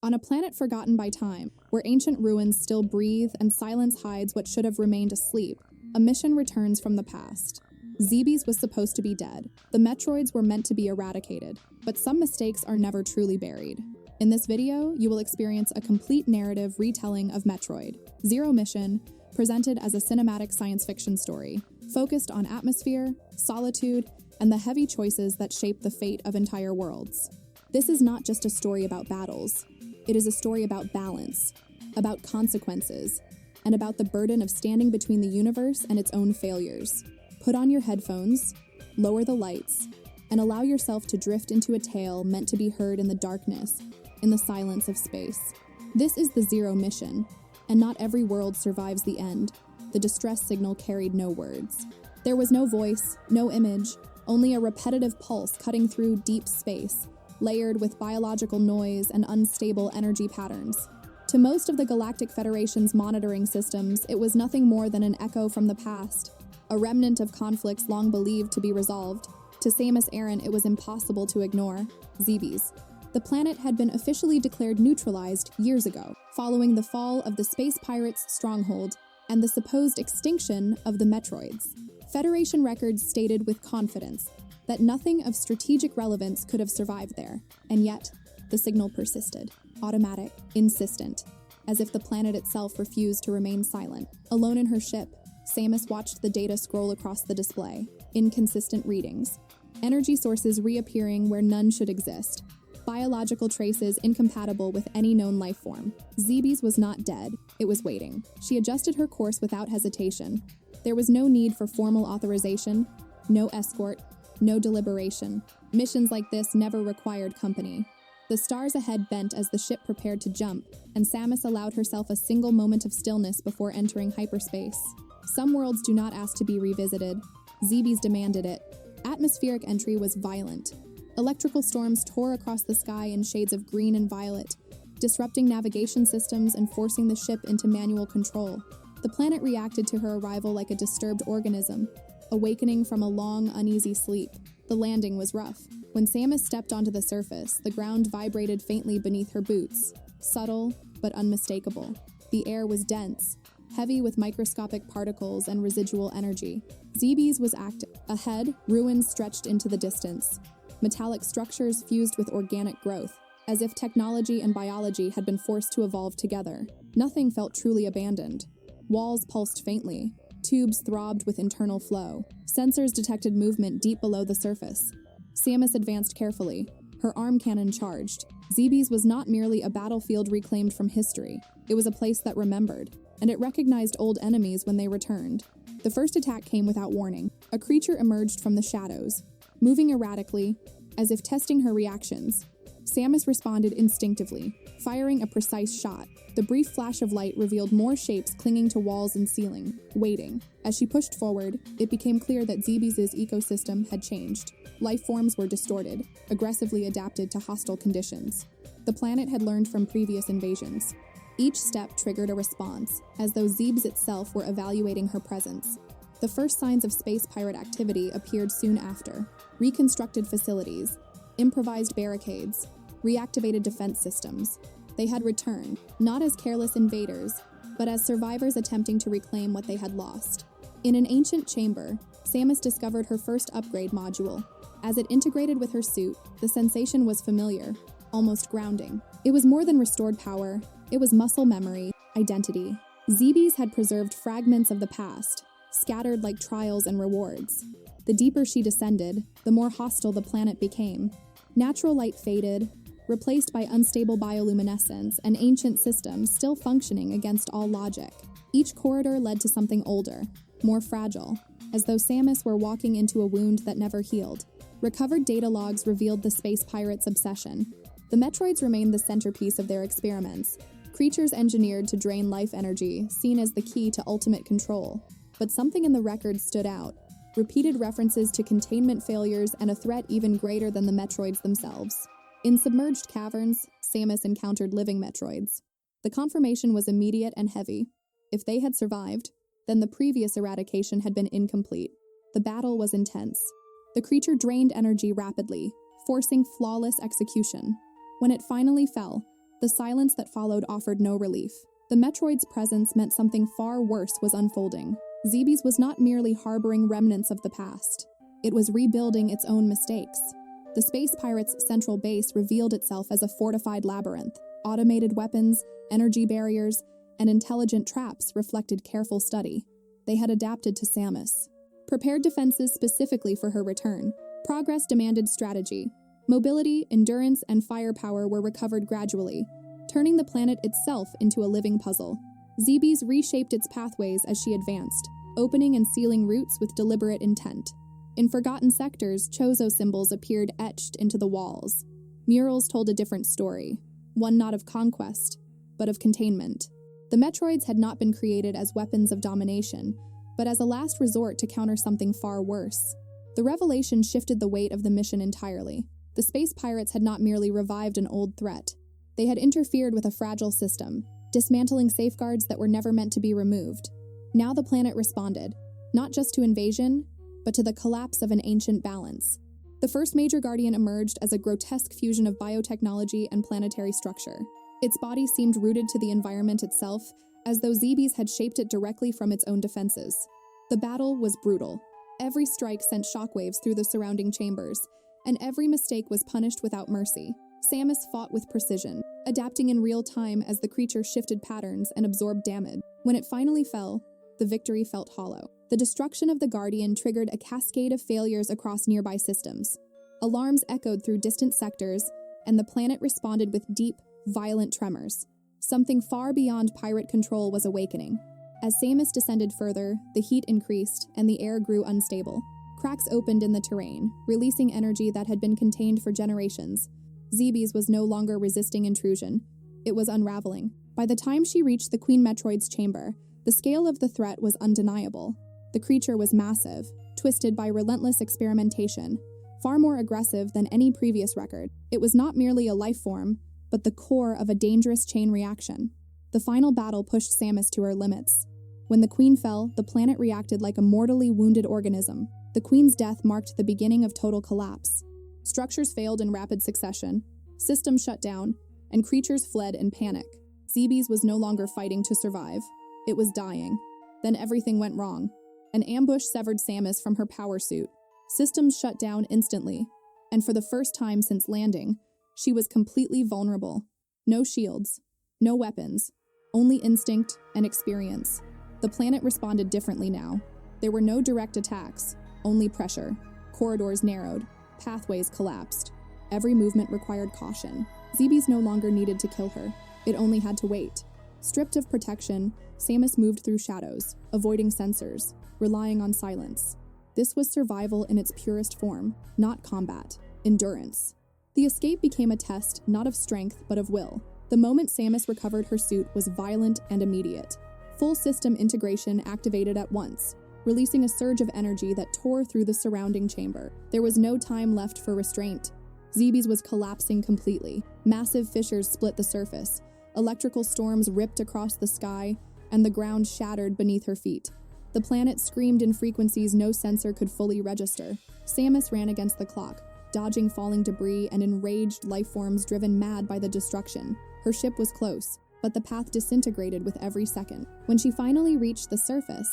On a planet forgotten by time, where ancient ruins still breathe and silence hides what should have remained asleep, a mission returns from the past. Zebes was supposed to be dead. The Metroids were meant to be eradicated, but some mistakes are never truly buried. In this video, you will experience a complete narrative retelling of Metroid Zero Mission, presented as a cinematic science fiction story, focused on atmosphere, solitude, and the heavy choices that shape the fate of entire worlds. This is not just a story about battles. It is a story about balance, about consequences, and about the burden of standing between the universe and its own failures. Put on your headphones, lower the lights, and allow yourself to drift into a tale meant to be heard in the darkness, in the silence of space. This is the Zero Mission, and not every world survives the end. The distress signal carried no words. There was no voice, no image, only a repetitive pulse cutting through deep space, layered with biological noise and unstable energy patterns. To most of the Galactic Federation's monitoring systems, it was nothing more than an echo from the past, a remnant of conflicts long believed to be resolved. To Samus Aran, it was impossible to ignore Zebes. The planet had been officially declared neutralized years ago, following the fall of the space pirates' stronghold and the supposed extinction of the Metroids. Federation records stated with confidence that nothing of strategic relevance could have survived there, and yet the signal persisted, automatic, insistent, as if the planet itself refused to remain silent. Alone in her ship, Samus watched the data scroll across the display, inconsistent readings, energy sources reappearing where none should exist, biological traces incompatible with any known life form. Zebes was not dead, it was waiting. She adjusted her course without hesitation. There was no need for formal authorization, no escort, no deliberation. Missions like this never required company. The stars ahead bent as the ship prepared to jump, and Samus allowed herself a single moment of stillness before entering hyperspace. Some worlds do not ask to be revisited. Zebes demanded it. Atmospheric entry was violent. Electrical storms tore across the sky in shades of green and violet, disrupting navigation systems and forcing the ship into manual control. The planet reacted to her arrival like a disturbed organism, awakening from a long, uneasy sleep. The landing was rough. When Samus stepped onto the surface, the ground vibrated faintly beneath her boots, subtle but unmistakable. The air was dense, heavy with microscopic particles and residual energy. Zebes was active. Ahead, ruins stretched into the distance. Metallic structures fused with organic growth, as if technology and biology had been forced to evolve together. Nothing felt truly abandoned. Walls pulsed faintly. Tubes throbbed with internal flow. Sensors detected movement deep below the surface. Samus advanced carefully, her arm cannon charged. Zebes was not merely a battlefield reclaimed from history. It was a place that remembered, and it recognized old enemies when they returned. The first attack came without warning. A creature emerged from the shadows, moving erratically, as if testing her reactions. Samus responded instinctively, firing a precise shot. The brief flash of light revealed more shapes clinging to walls and ceiling, waiting. As she pushed forward, it became clear that Zebes' ecosystem had changed. Life forms were distorted, aggressively adapted to hostile conditions. The planet had learned from previous invasions. Each step triggered a response, as though Zebes itself were evaluating her presence. The first signs of space pirate activity appeared soon after. Reconstructed facilities, improvised barricades, reactivated defense systems. They had returned, not as careless invaders, but as survivors attempting to reclaim what they had lost. In an ancient chamber, Samus discovered her first upgrade module. As it integrated with her suit, the sensation was familiar, almost grounding. It was more than restored power, it was muscle memory, identity. Zebes had preserved fragments of the past, scattered like trials and rewards. The deeper she descended, the more hostile the planet became. Natural light faded, replaced by unstable bioluminescence and ancient systems still functioning against all logic. Each corridor led to something older, more fragile, as though Samus were walking into a wound that never healed. Recovered data logs revealed the space pirates' obsession. The Metroids remained the centerpiece of their experiments, creatures engineered to drain life energy, seen as the key to ultimate control. But something in the records stood out. Repeated references to containment failures and a threat even greater than the Metroids themselves. In submerged caverns, Samus encountered living Metroids. The confirmation was immediate and heavy. If they had survived, then the previous eradication had been incomplete. The battle was intense. The creature drained energy rapidly, forcing flawless execution. When it finally fell, The silence that followed offered no relief. The Metroid's presence meant something far worse was unfolding. Zebes was not merely harboring remnants of the past. It was rebuilding its own mistakes. The space pirates' central base revealed itself as a fortified labyrinth. Automated weapons, energy barriers, and intelligent traps reflected careful study. They had adapted to Samus. Prepared defenses specifically for her return. Progress demanded strategy. Mobility, endurance, and firepower were recovered gradually, turning the planet itself into a living puzzle. Zebes reshaped its pathways as she advanced, opening and sealing routes with deliberate intent. In forgotten sectors, Chozo symbols appeared etched into the walls. Murals told a different story, one not of conquest, but of containment. The Metroids had not been created as weapons of domination, but as a last resort to counter something far worse. The revelation shifted the weight of the mission entirely. The space pirates had not merely revived an old threat. They had interfered with a fragile system, dismantling safeguards that were never meant to be removed. Now the planet responded, not just to invasion, but to the collapse of an ancient balance. The first major guardian emerged as a grotesque fusion of biotechnology and planetary structure. Its body seemed rooted to the environment itself, as though Zebes had shaped it directly from its own defenses. The battle was brutal. Every strike sent shockwaves through the surrounding chambers, and every mistake was punished without mercy. Samus fought with precision, adapting in real time as the creature shifted patterns and absorbed damage. When it finally fell, the victory felt hollow. The destruction of the Guardian triggered a cascade of failures across nearby systems. Alarms echoed through distant sectors, and the planet responded with deep, violent tremors. Something far beyond pirate control was awakening. As Samus descended further, the heat increased and the air grew unstable. Cracks opened in the terrain, releasing energy that had been contained for generations. Zebes was no longer resisting intrusion. It was unraveling. By the time she reached the Queen Metroid's chamber, the scale of the threat was undeniable. The creature was massive, twisted by relentless experimentation, far more aggressive than any previous record. It was not merely a life form, but the core of a dangerous chain reaction. The final battle pushed Samus to her limits. When the Queen fell, the planet reacted like a mortally wounded organism. The Queen's death marked the beginning of total collapse. Structures failed in rapid succession, systems shut down, and creatures fled in panic. Zebes was no longer fighting to survive. It was dying. Then everything went wrong. An ambush severed Samus from her power suit. Systems shut down instantly, and for the first time since landing, she was completely vulnerable. No shields, no weapons, only instinct and experience. The planet responded differently now. There were no direct attacks, only pressure. Corridors narrowed, pathways collapsed. Every movement required caution. Zebes no longer needed to kill her. It only had to wait. Stripped of protection, Samus moved through shadows, avoiding sensors, relying on silence. This was survival in its purest form, not combat, endurance. The escape became a test not of strength but of will. The moment Samus recovered her suit was violent and immediate. Full system integration activated at once, releasing a surge of energy that tore through the surrounding chamber. There was no time left for restraint. Zebes was collapsing completely. Massive fissures split the surface. Electrical storms ripped across the sky, and the ground shattered beneath her feet. The planet screamed in frequencies no sensor could fully register. Samus ran against the clock, dodging falling debris and enraged life forms driven mad by the destruction. Her ship was close, but the path disintegrated with every second. When she finally reached the surface,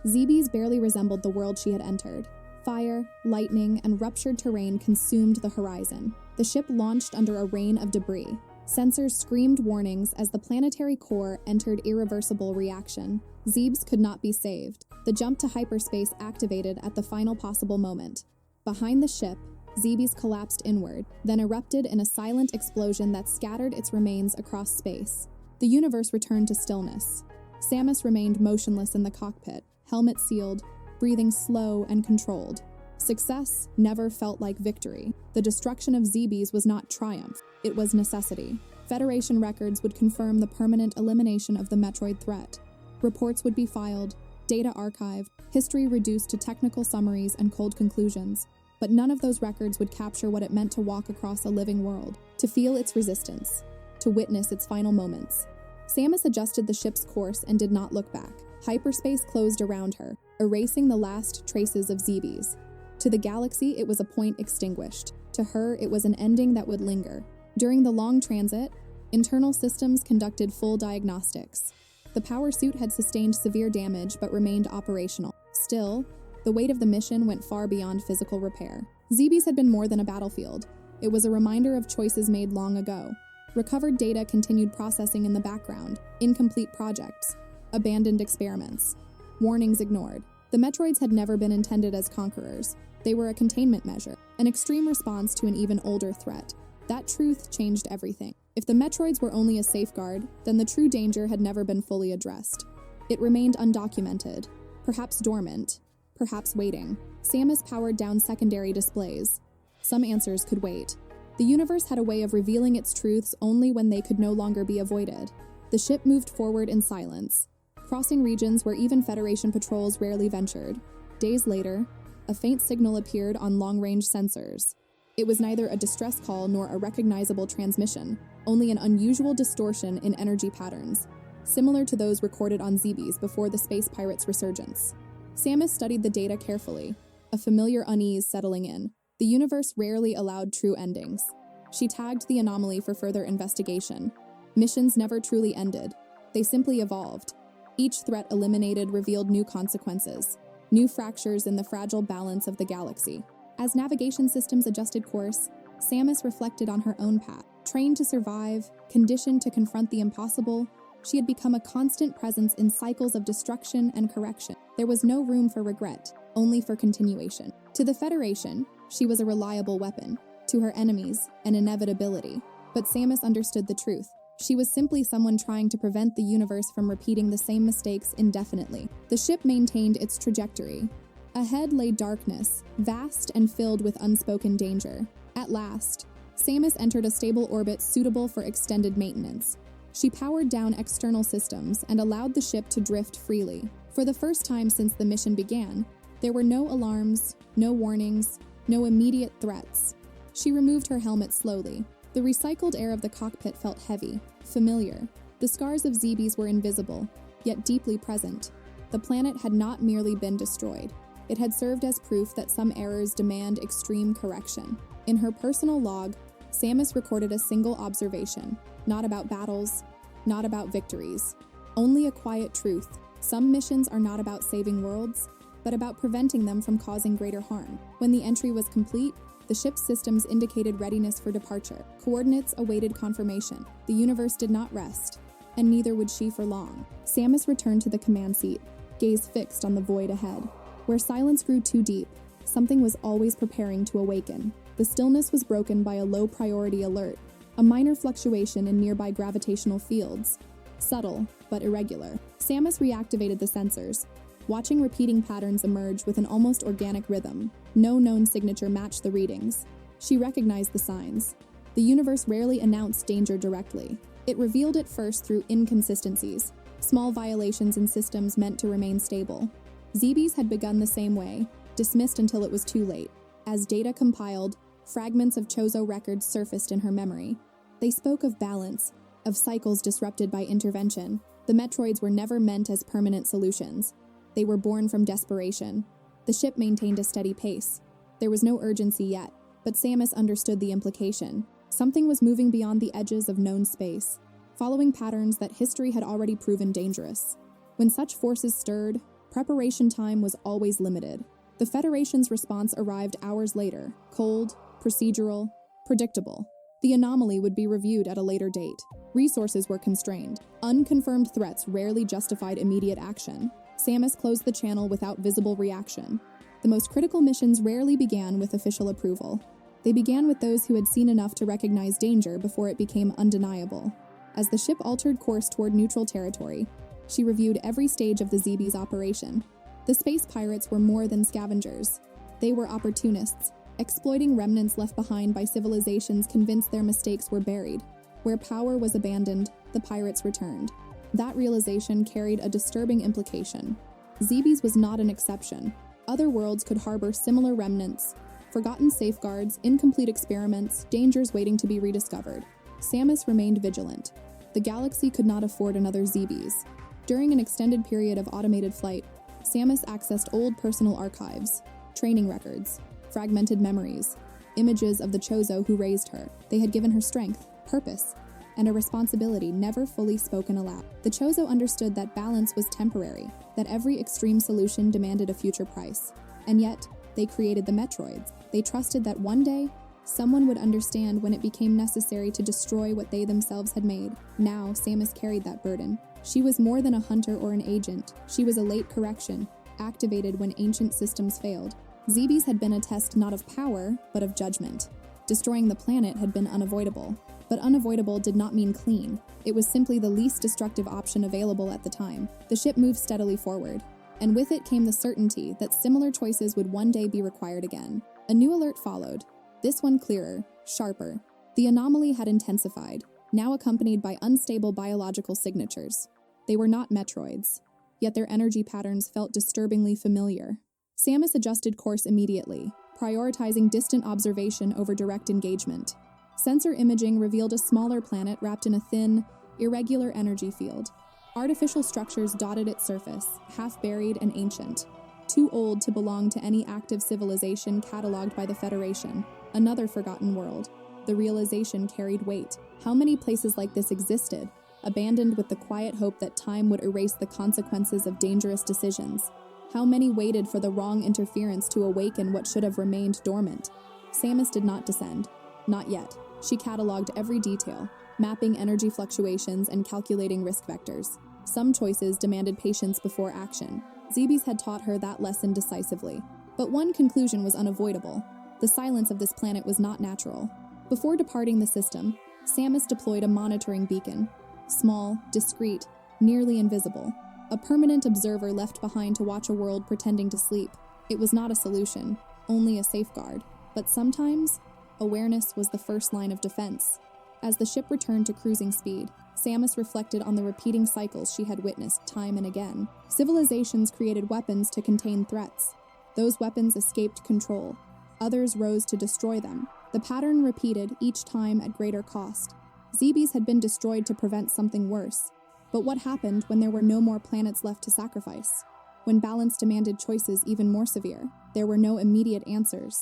Zebes barely resembled the world she had entered. Fire, lightning, and ruptured terrain consumed the horizon. The ship launched under a rain of debris. Sensors screamed warnings as the planetary core entered irreversible reaction. Zebes could not be saved. The jump to hyperspace activated at the final possible moment. Behind the ship, Zebes collapsed inward, then erupted in a silent explosion that scattered its remains across space. The universe returned to stillness. Samus remained motionless in the cockpit, helmet sealed, breathing slow and controlled. Success never felt like victory. The destruction of Zebes was not triumph, it was necessity. Federation records would confirm the permanent elimination of the Metroid threat. Reports would be filed, data archived, history reduced to technical summaries and cold conclusions. But none of those records would capture what it meant to walk across a living world, to feel its resistance, to witness its final moments. Samus adjusted the ship's course and did not look back. Hyperspace closed around her, erasing the last traces of Zebes. To the galaxy, it was a point extinguished. To her, it was an ending that would linger. During the long transit, Internal systems conducted full diagnostics. The power suit had sustained severe damage but remained operational. Still, the weight of the mission went far beyond physical repair. Zebes had been more than a battlefield. It was a reminder of choices made long ago. Recovered data continued processing in the background, incomplete projects, abandoned experiments, warnings ignored. The Metroids had never been intended as conquerors. They were a containment measure, an extreme response to an even older threat. That truth changed everything. If the Metroids were only a safeguard, then the true danger had never been fully addressed. It remained undocumented, perhaps dormant, perhaps waiting. Samus powered down secondary displays. Some answers could wait. The universe had a way of revealing its truths only when they could no longer be avoided. The ship moved forward in silence, crossing regions where even Federation patrols rarely ventured. Days later, a faint signal appeared on long-range sensors. It was neither a distress call nor a recognizable transmission, only an unusual distortion in energy patterns, similar to those recorded on Zebes before the space pirates' resurgence. Samus studied the data carefully, a familiar unease settling in. The universe rarely allowed true endings. She tagged the anomaly for further investigation. Missions never truly ended. They simply evolved. Each threat eliminated revealed new consequences, new fractures in the fragile balance of the galaxy. As navigation systems adjusted course, Samus reflected on her own path. Trained to survive, conditioned to confront the impossible, she had become a constant presence in cycles of destruction and correction. There was no room for regret, only for continuation. To the Federation, she was a reliable weapon. To her enemies, an inevitability. But Samus understood the truth. She was simply someone trying to prevent the universe from repeating the same mistakes indefinitely. The ship maintained its trajectory. Ahead lay darkness, vast and filled with unspoken danger. At last, Samus entered a stable orbit suitable for extended maintenance. She powered down external systems and allowed the ship to drift freely. For the first time since the mission began, there were no alarms, no warnings, no immediate threats. She removed her helmet slowly. The recycled air of the cockpit felt heavy, familiar. The scars of Zebes were invisible, yet deeply present. The planet had not merely been destroyed. It had served as proof that some errors demand extreme correction. In her personal log, Samus recorded a single observation, not about battles, not about victories. Only a quiet truth. Some missions are not about saving worlds, but about preventing them from causing greater harm. When the entry was complete, the ship's systems indicated readiness for departure. Coordinates awaited confirmation. The universe did not rest, and neither would she for long. Samus returned to the command seat, gaze fixed on the void ahead. Where silence grew too deep, something was always preparing to awaken. The stillness was broken by a low-priority alert, a minor fluctuation in nearby gravitational fields. Subtle, but irregular. Samus reactivated the sensors, watching repeating patterns emerge with an almost organic rhythm. No known signature matched the readings. She recognized the signs. The universe rarely announced danger directly. It revealed it first through inconsistencies, small violations in systems meant to remain stable. Zebes had begun the same way, dismissed until it was too late. As data compiled, fragments of Chozo records surfaced in her memory. They spoke of balance, of cycles disrupted by intervention. The Metroids were never meant as permanent solutions. They were born from desperation. The ship maintained a steady pace. There was no urgency yet, but Samus understood the implication. Something was moving beyond the edges of known space, following patterns that history had already proven dangerous. When such forces stirred, preparation time was always limited. The Federation's response arrived hours later, cold, procedural, predictable. The anomaly would be reviewed at a later date. Resources were constrained. Unconfirmed threats rarely justified immediate action. Samus closed the channel without visible reaction. The most critical missions rarely began with official approval. They began with those who had seen enough to recognize danger before it became undeniable. As the ship altered course toward neutral territory, she reviewed every stage of the Zebes operation. The space pirates were more than scavengers. They were opportunists, exploiting remnants left behind by civilizations convinced their mistakes were buried. Where power was abandoned, the pirates returned. That realization carried a disturbing implication. Zebes was not an exception. Other worlds could harbor similar remnants, forgotten safeguards, incomplete experiments, dangers waiting to be rediscovered. Samus remained vigilant. The galaxy could not afford another Zebes. During an extended period of automated flight, Samus accessed old personal archives, training records, fragmented memories, images of the Chozo who raised her. They had given her strength, purpose. and a responsibility never fully spoken aloud. The Chozo understood that balance was temporary, that every extreme solution demanded a future price. And yet, they created the Metroids. They trusted that one day, someone would understand when it became necessary to destroy what they themselves had made. Now, Samus carried that burden. She was more than a hunter or an agent. She was a late correction, activated when ancient systems failed. Zebes had been a test not of power, but of judgment. Destroying the planet had been unavoidable. But unavoidable did not mean clean. It was simply the least destructive option available at the time. The ship moved steadily forward, and with it came the certainty that similar choices would one day be required again. A new alert followed, this one clearer, sharper. The anomaly had intensified, now accompanied by unstable biological signatures. They were not Metroids, yet their energy patterns felt disturbingly familiar. Samus adjusted course immediately, prioritizing distant observation over direct engagement. Sensor imaging revealed a smaller planet wrapped in a thin, irregular energy field. Artificial structures dotted its surface, half-buried and ancient, too old to belong to any active civilization cataloged by the Federation. Another forgotten world. The realization carried weight. How many places like this existed, abandoned with the quiet hope that time would erase the consequences of dangerous decisions? How many waited for the wrong interference to awaken what should have remained dormant? Samus did not descend. Not yet. She cataloged every detail, mapping energy fluctuations and calculating risk vectors. Some choices demanded patience before action. Zebes had taught her that lesson decisively. But one conclusion was unavoidable. The silence of this planet was not natural. Before departing the system, Samus deployed a monitoring beacon. Small, discreet, nearly invisible. A permanent observer left behind to watch a world pretending to sleep. It was not a solution, only a safeguard. But sometimes, awareness was the first line of defense. As the ship returned to cruising speed, Samus reflected on the repeating cycles she had witnessed time and again. Civilizations created weapons to contain threats. Those weapons escaped control. Others rose to destroy them. The pattern repeated each time at greater cost. Zebes had been destroyed to prevent something worse. But what happened when there were no more planets left to sacrifice? When balance demanded choices even more severe, there were no immediate answers.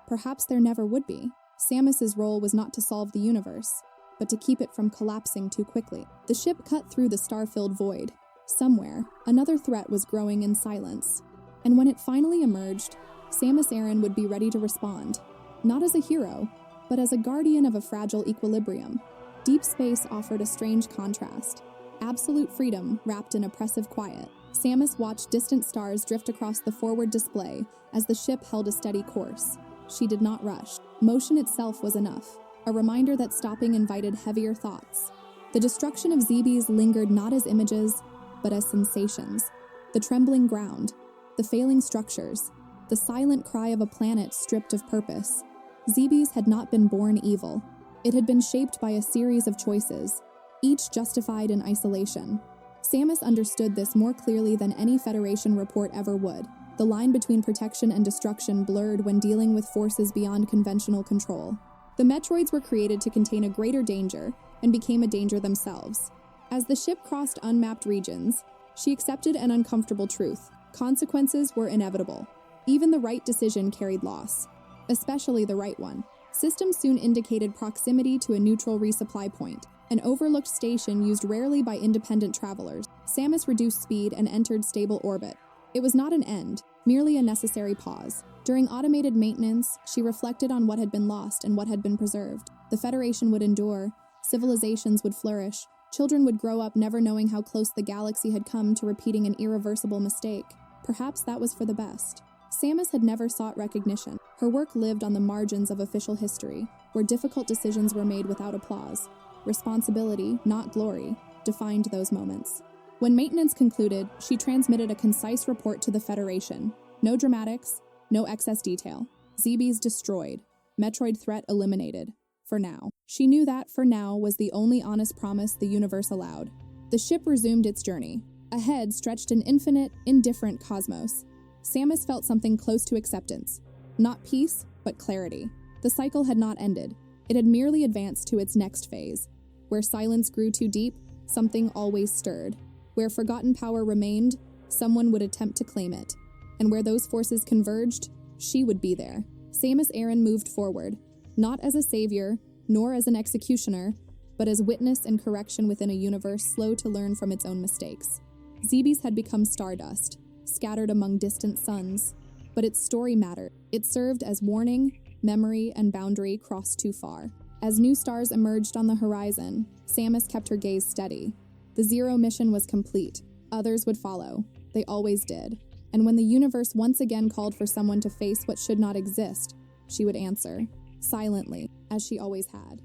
Perhaps there never would be. Samus's role was not to solve the universe, but to keep it from collapsing too quickly. The ship cut through the star-filled void. Somewhere, another threat was growing in silence. And when it finally emerged, Samus Aran would be ready to respond. Not as a hero, but as a guardian of a fragile equilibrium. Deep space offered a strange contrast. Absolute freedom wrapped in oppressive quiet. Samus watched distant stars drift across the forward display as the ship held a steady course. She did not rush. Motion itself was enough, a reminder that stopping invited heavier thoughts. The destruction of Zebes lingered not as images, but as sensations. The trembling ground, the failing structures, the silent cry of a planet stripped of purpose. Zebes had not been born evil. It had been shaped by a series of choices, each justified in isolation. Samus understood this more clearly than any Federation report ever would. The line between protection and destruction blurred when dealing with forces beyond conventional control. The Metroids were created to contain a greater danger, and became a danger themselves. As the ship crossed unmapped regions, she accepted an uncomfortable truth. Consequences were inevitable. Even the right decision carried loss, especially the right one. Systems soon indicated proximity to a neutral resupply point, an overlooked station used rarely by independent travelers. Samus reduced speed and entered stable orbit. It was not an end, merely a necessary pause. During automated maintenance, she reflected on what had been lost and what had been preserved. The Federation would endure, civilizations would flourish, children would grow up never knowing how close the galaxy had come to repeating an irreversible mistake. Perhaps that was for the best. Samus had never sought recognition. Her work lived on the margins of official history, where difficult decisions were made without applause. Responsibility, not glory, defined those moments. When maintenance concluded, she transmitted a concise report to the Federation. No dramatics, no excess detail. Zebes destroyed. Metroid threat eliminated. For now. She knew that, for now, was the only honest promise the universe allowed. The ship resumed its journey. Ahead stretched an infinite, indifferent cosmos. Samus felt something close to acceptance. Not peace, but clarity. The cycle had not ended. It had merely advanced to its next phase. Where silence grew too deep, something always stirred. Where forgotten power remained, someone would attempt to claim it. And where those forces converged, she would be there. Samus Aran moved forward, not as a savior, nor as an executioner, but as witness and correction within a universe slow to learn from its own mistakes. Zebes had become stardust, scattered among distant suns, but its story mattered. It served as warning, memory, and boundary crossed too far. As new stars emerged on the horizon, Samus kept her gaze steady. The Zero Mission was complete. Others would follow. They always did. And when the universe once again called for someone to face what should not exist, she would answer, silently, as she always had.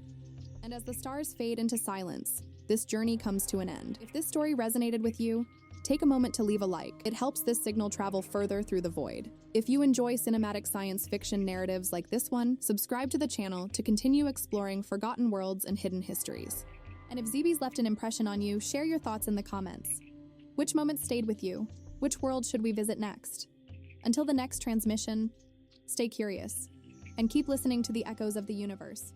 And as the stars fade into silence, this journey comes to an end. If this story resonated with you, take a moment to leave a like. It helps this signal travel further through the void. If you enjoy cinematic science fiction narratives like this one, subscribe to the channel to continue exploring forgotten worlds and hidden histories. And if Zebes left an impression on you, share your thoughts in the comments. Which moment stayed with you? Which world should we visit next? Until the next transmission, stay curious and keep listening to the echoes of the universe.